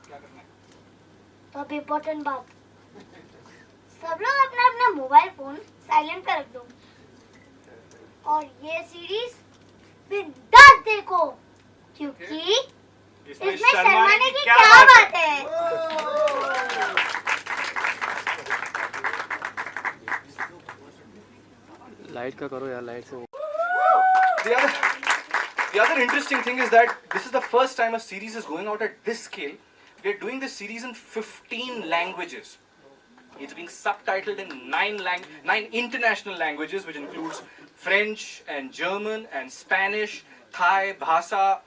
तो अब इम्पोर्टेंट बात, सब लोग अपना अपना मोबाइल फोन साइलेंट पे रख दो और ये सीरीज बिंदास देखो, क्योंकि इसमें शर्माने की क्या बात है। लाइट का करो यार, लाइट से। The other interesting thing is that this is the first time a series is going out at this scale. We are doing this series in 15 languages. It's being subtitled in 9 international languages, which includes French and German and Spanish, Thai, Bhasa,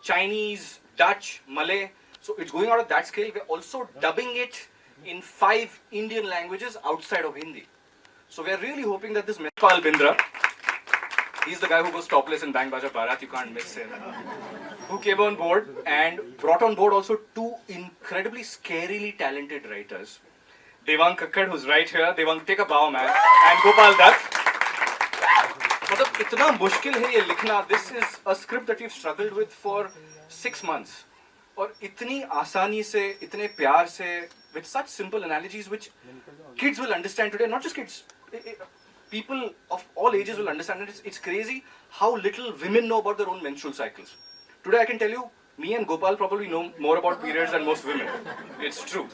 Chinese, Dutch, Malay. So it's going out at that scale. We're also dubbing it in 5 Indian languages outside of Hindi. So we're really hoping that this Pal Bindra, he's the guy who goes topless in Bang Baja Bharat, you can't miss him, who came on board and brought on board also 2 incredibly scarily talented writers. Devang Kakkad, who's right here. Devang, take a bow, man. And Gopal Dutt. मतलब इतना मुश्किल है ये लिखना. This is a script that we've struggled with for 6 months. और इतनी आसानी से, इतने प्यार से, with such simple analogies which kids will understand today. Not just kids. People of all ages will understand it. It's crazy how little women know about their own menstrual cycles. Today I can tell you, me and Gopal probably know more about periods than most women. It's true,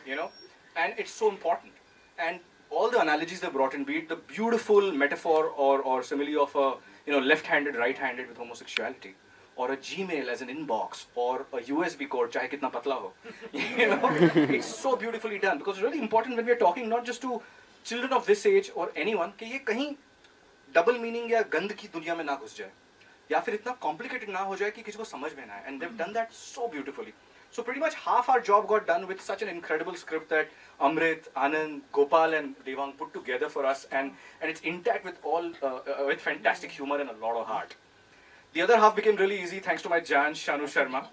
you know, and it's so important. And all the analogies they brought in, be it the beautiful metaphor or simile of a left-handed, right-handed with homosexuality, or a Gmail as an inbox, or a USB cord, chahe kitna patla ho, it's so beautifully done, because it's really important when we are talking not just to children of this age or anyone कि ये कहीं double meaning या गंद की दुनिया में ना घुस जाए या फिर इतना कॉम्प्लिकेटेड ना हो जाए कि किसी को समझ में ना आए. And they've done that so beautifully. So pretty much half our job got done with such an incredible script that Amrit, Anand, Gopal and Devang put together for us, and it's intact with all with fantastic humor and a lot of heart. The other half became really easy thanks to my Jan Shanu Sharma,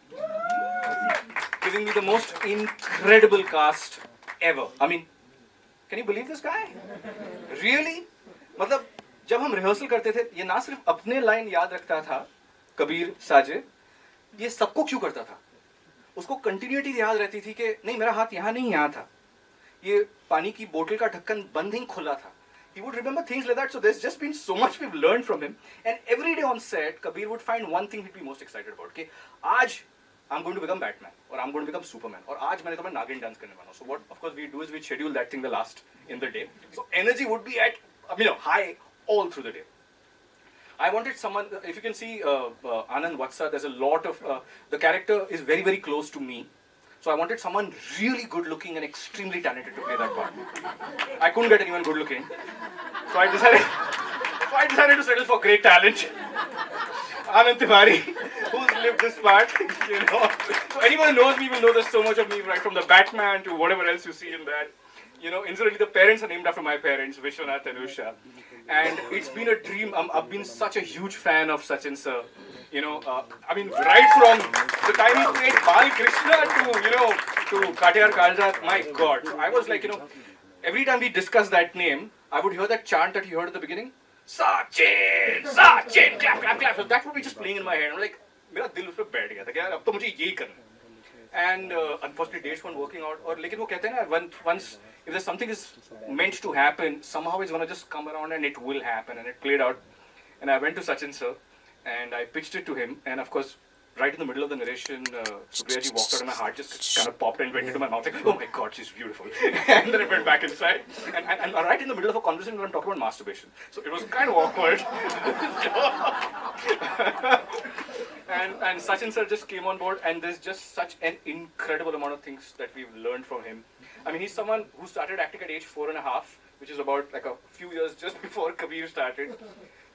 giving me the most incredible cast ever. I mean, can you believe this guy? Really? मतलब जब हम rehearsal करते थे, ये ना सिर्फ अपने line याद रखता था, कबीर साजे, ये सबको क्यों करता था? उसको कंटिन्यूटी याद रहती थी कि नहीं मेरा हाथ यहाँ नहीं यहाँ था, ये पानी की बोतल का ढक्कन बंद ही खुला था. He would remember things like that. So there's just been so much we've learned from him. And every day on set, Kabir would find one thing he'd be most excited about. कि आज I'm going to become Batman, or I'm going to become Superman, or आज मैंने तो मैं नागिन dance करने वाला हूँ. So what of course we do is we schedule that thing the last in the day. So energy would be at high all through the day. I wanted someone, if you can see Anand Vatsa, there's a lot of, the character is very, very close to me. So I wanted someone really good looking and extremely talented to play that part. I couldn't get anyone good looking. So I decided to settle for great talent. Anand Tiwari, who's lived this part, So anyone who knows me will know there's so much of me, right from the Batman to whatever else you see in that. Incidentally, the parents are named after my parents, Vishwanath and Usha. And it's been a dream. I've been such a huge fan of Sachin sir. Right from the time he played Bal Krishna to Katiyar Kaljat, my God. So I was like, every time we discuss that name, I would hear that chant that you heard at the beginning. Sachin, Sachin, clap, clap, clap. So that would be just playing in my head. I'm like, मेरा दिल उस पर बैठ गया था कि यार अब तो मुझे यही करना है. And unfortunately dates weren't working out. और लेकिन वो कहते हैं ना, once if there's something is meant to happen, somehow it's gonna just come around and it will happen. And it played out. And I went to Sachin sir and I pitched it to him. And of course, right in the middle of the narration, Supriya ji walked out and my heart just kind of popped and went into my mouth like, oh my God, she's beautiful. And then it went back inside. And right in the middle of a conversation where I'm talking about masturbation. So it was kind of awkward. And Sachin sir just came on board, and there's just such an incredible amount of things that we've learned from him. I mean, he's someone who started acting at age 4.5, which is about like a few years just before Kabir started.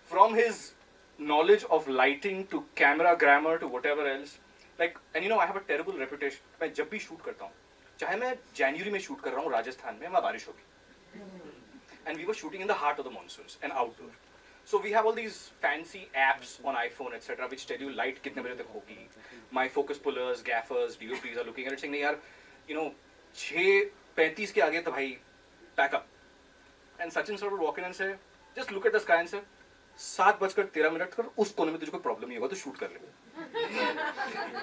From his knowledge of lighting to camera grammar to whatever else, like, and I have a terrible reputation. मैं जब भी shoot करता हूँ, चाहे मैं January में shoot कर रहा हूँ राजस्थान में, वहाँ बारिश होगी. And we were shooting in the heart of the monsoons and outdoor. So we have all these fancy apps on iPhone, etc., which tell you light kitne baje tak hogi. My focus pullers, gaffers, DOPs are looking at it saying, yaar, 6:35 ke aage to bhai, pack up. And Sachin sir would walk in and say, just look at the sky and say, 7:13 कर उस कोने में तुझे कोई problem नहीं होगा तो shoot कर ले.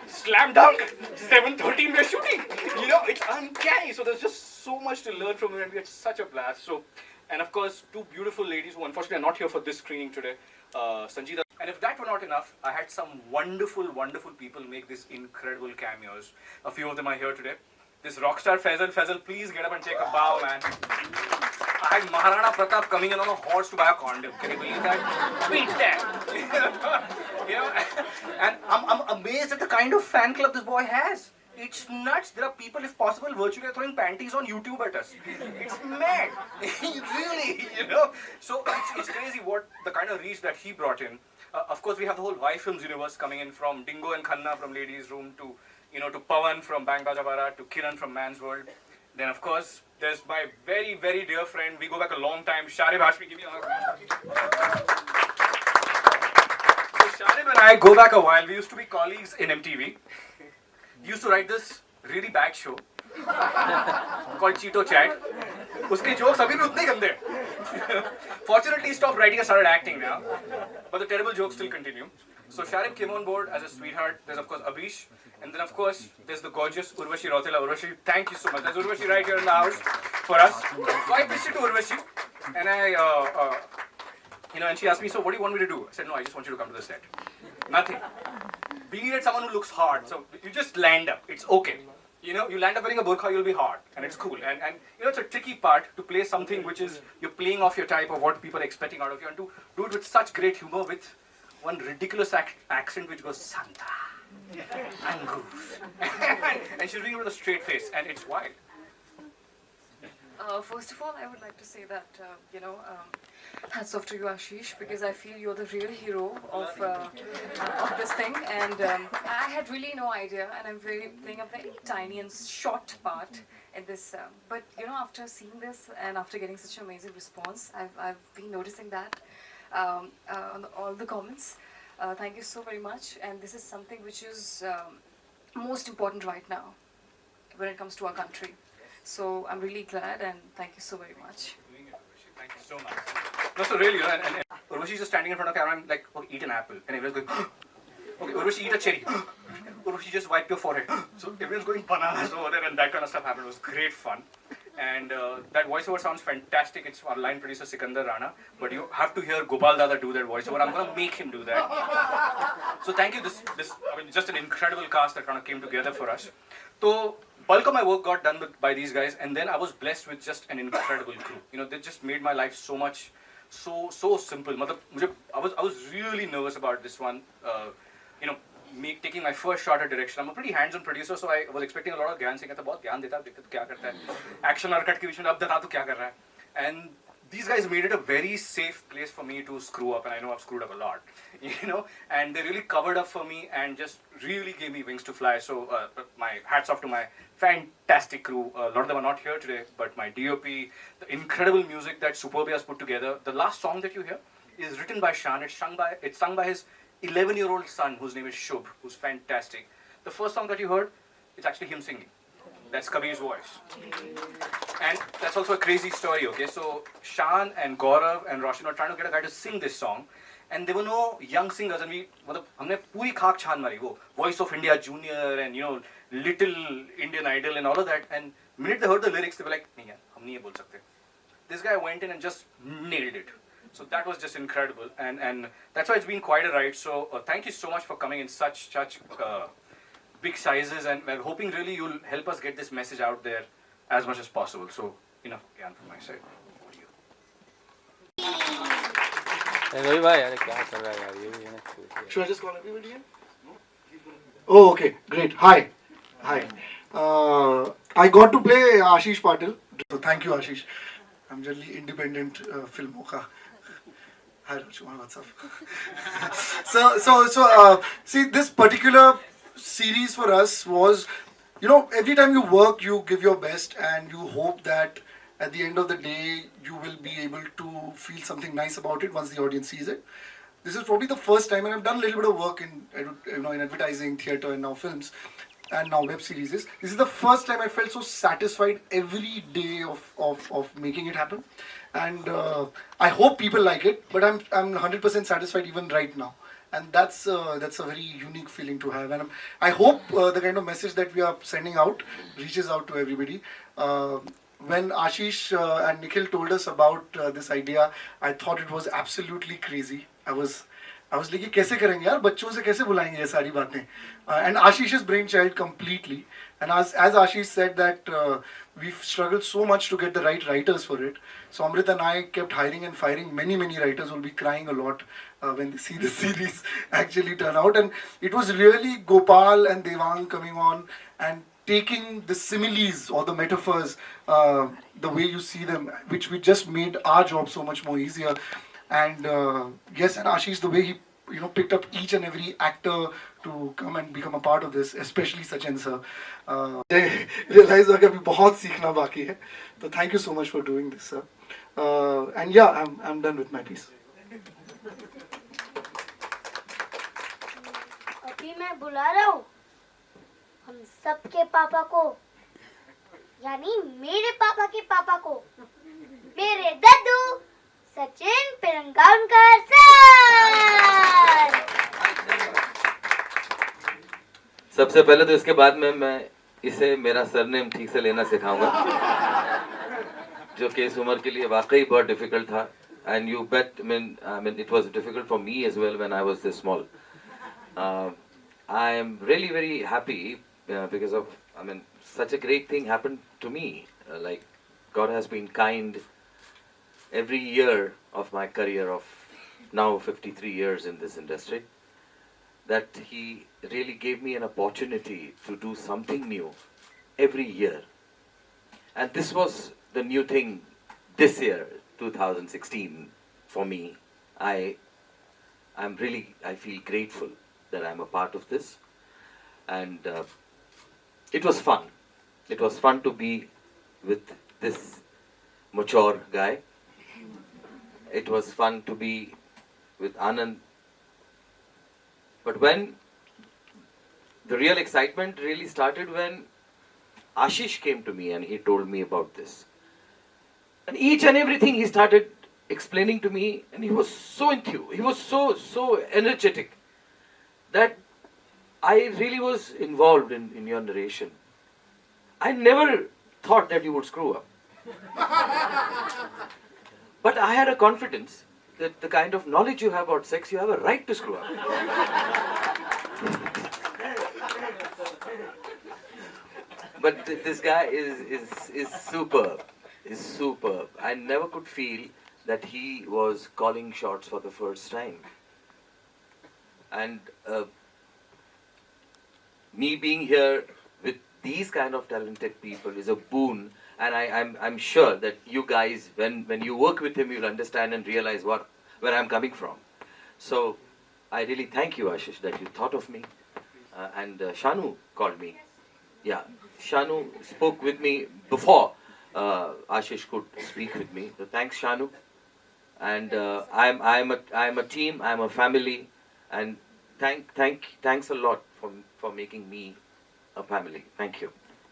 Slam dunk. 7:13 we're shooting. You know, it's uncanny. So there's just so much to learn from it, and we had such a blast. So, and of course, two beautiful ladies who unfortunately are not here for this screening today, Sangeeta. And if that were not enough, I had some wonderful, wonderful people make these incredible cameos. A few of them are here today. This rockstar Faisal. Faisal, please get up and take a bow, man. I had Maharana Pratap coming in on a horse to buy a condom. Can you believe that? Beat that. You know, and I'm amazed at the kind of fan club this boy has. It's nuts. There are people, if possible, virtually throwing panties on YouTube at us. It's mad. Really, you know. So it's crazy what the kind of reach that he brought in. Of course, we have the whole Y Films universe coming in, from Dingo and Khanna from Ladies Room to, you know, to Pawan from Bang Bajabara to Kiran from Man's World. Then, of course, there's my very, very dear friend. We go back a long time. Sharib Hashmi, give me a hug. So Sharib and I go back a while. We used to be colleagues in MTV. He used to write this really bad show called Cheeto Chat. Uske jokes abhi bhi utne gande. Fortunately, he stopped writing and started acting now. But the terrible jokes still continue. So Sharib came on board as a sweetheart. There's of course Abish. And then of course, there's the gorgeous Urvashi Rautela. Urvashi, thank you so much. There's Urvashi right here in the house for us. So I pitched it to Urvashi. And and she asked me, so what do you want me to do? I said, no, I just want you to come to the set. Nothing. We needed someone who looks hard. So you just land up. It's okay. You know, you land up wearing a burqa, you'll be hard. And it's cool. And you know, it's a tricky part to play something which is, you're playing off your type of what people are expecting out of you. And to do it with such great humor with one ridiculous accent which goes, Santa. Angus. And she's doing it with a straight face. And it's wild. First of all, I would like to say that, hats off to you, Ashish, because I feel you're the real hero of this thing. And I had really no idea, and I'm playing a very tiny and short part in this. But, after seeing this and after getting such an amazing response, I've been noticing that on all the comments. Thank you so very much. And this is something which is most important right now when it comes to our country. So I'm really glad, and thank you so very much. Thank you so much. No, so really, and Urvashi is just standing in front of the camera and like, okay, eat an apple. And everyone's going, okay, Urvashi, eat a cherry. Urvashi, just wipe your forehead. So everyone's going bananas over there, and that kind of stuff happened. It was great fun. And that voiceover sounds fantastic. It's our line producer Sikandar Rana. But you have to hear Gopal Dada do that voiceover. I'm going to make him do that. So thank you. This just an incredible cast that kind of came together for us. So bulk of my work got done by these guys, and then I was blessed with just an incredible crew. They just made my life so simple. I was really nervous about this one. Taking my first shot at direction. I'm a pretty hands-on producer, so I was expecting a lot of gyan. Saying, "बहुत ज्ञान देता है, देखते तो क्या करता है? Action और cut के बीच में अब बता तो क्या कर रहा है?" And these guys made it a very safe place for me to screw up, and I know I've screwed up a lot, and they really covered up for me and just really gave me wings to fly. So my hats off to my fantastic crew. A lot of them are not here today, but my DOP, the incredible music that Superbia has put together. The last song that you hear is written by Shan. It's sung by his 11-year-old son, whose name is Shubh, who's fantastic. The first song that you heard, it's actually him singing. That's Kabir's voice. And that's also a crazy story, okay? So Shan and Gaurav and Roshan were trying to get a guy to sing this song. And there were no young singers, and हमने पूरी खाक छान मारी वो Voice of India Junior and Little Indian Idol and all of that. And the minute they heard the lyrics, they were like, नहीं यार, हम नहीं ये बोल सकते. This guy went in and just nailed it. So that was just incredible, and that's why it's been quite a ride. So thank you so much for coming in such big sizes, and we're hoping really you'll help us get this message out there as much as possible. So enough again from my side. वही भाई यार क्या कर रहा है यार ये भी है ना. Should I just call everybody in? Oh, okay, great. Hi. I got to play Ashish Patil. So thank you, Ashish. I'm generally independent filmों का. Hi, Rajkumar, what's up? See, this particular series for us was, every time you work, you give your best, and you hope that at the end of the day, you will be able to feel something nice about it once the audience sees it. This is probably the first time, and I've done a little bit of work in advertising, theatre, and now films, and now web series. This is the first time I felt so satisfied every day of making it happen. and I hope people like it. But I'm 100% satisfied even right now, and that's a very unique feeling to have. And I hope the kind of message that we are sending out reaches out to everybody. When Ashish and Nikhil told us about this idea, I thought it was absolutely crazy. I was like, कैसे करेंगे यार, बच्चों से कैसे बुलाएंगे ये सारी बातें? And Ashish's brainchild completely. And as Ashish said that we've struggled so much to get the right writers for it. So Amrit and I kept hiring and firing many writers who will be crying a lot when they see the series actually turn out. And it was really Gopal and Devang coming on and taking the similes or the metaphors, the way you see them, which we just made our job so much more easier. And yes, and Ashish, the way he picked up each and every actor to come and become a part of this, especially Sachin sir. I realize that अभी बहुत सीखना बाकी है. So thank you so much for doing this, sir. And yeah, I'm done with my piece. अभी मैं बुला रहा हूँ हम सबके पापा को, यानी मेरे पापा के पापा को, मेरे दद्दू सचिन पिरंगावनकर सर। सबसे पहले तो इसके बाद में मैं इसे मेरा सरनेम ठीक से लेना सिखाऊंगा, जो कि इस उम्र के लिए वाकई बहुत डिफिकल्ट था. And you bet, I mean, it was difficult for me as well when I was this small. I am really very happy because of, such a great thing happened to me. Like, God has been kind every year of my career of now 53 years in this industry, that He really gave me an opportunity to do something new every year. And this was the new thing this year, 2016, for me. I feel grateful that I'm a part of this. And it was fun. It was fun to be with this mature guy. It was fun to be with Anand. But when the real excitement really started, when Ashish came to me and he told me about this. And each and everything he started explaining to me, and he was so enthused, he was so energetic, that I really was involved in your narration. I never thought that you would screw up. But I had a confidence that the kind of knowledge you have about sex, you have a right to screw up. But this guy is superb. Is superb. I never could feel that he was calling shots for the first time. And me being here with these kind of talented people is a boon. And I'm sure that you guys, when you work with him, you'll understand and realize where I'm coming from. So I really thank you, Ashish, that you thought of me. And Shanu called me. Yeah, Shanu spoke with me before Ashish could speak with me. So thanks, Shanu. And I'm a team. I'm a family. And thanks a lot for making me a family. Thank you.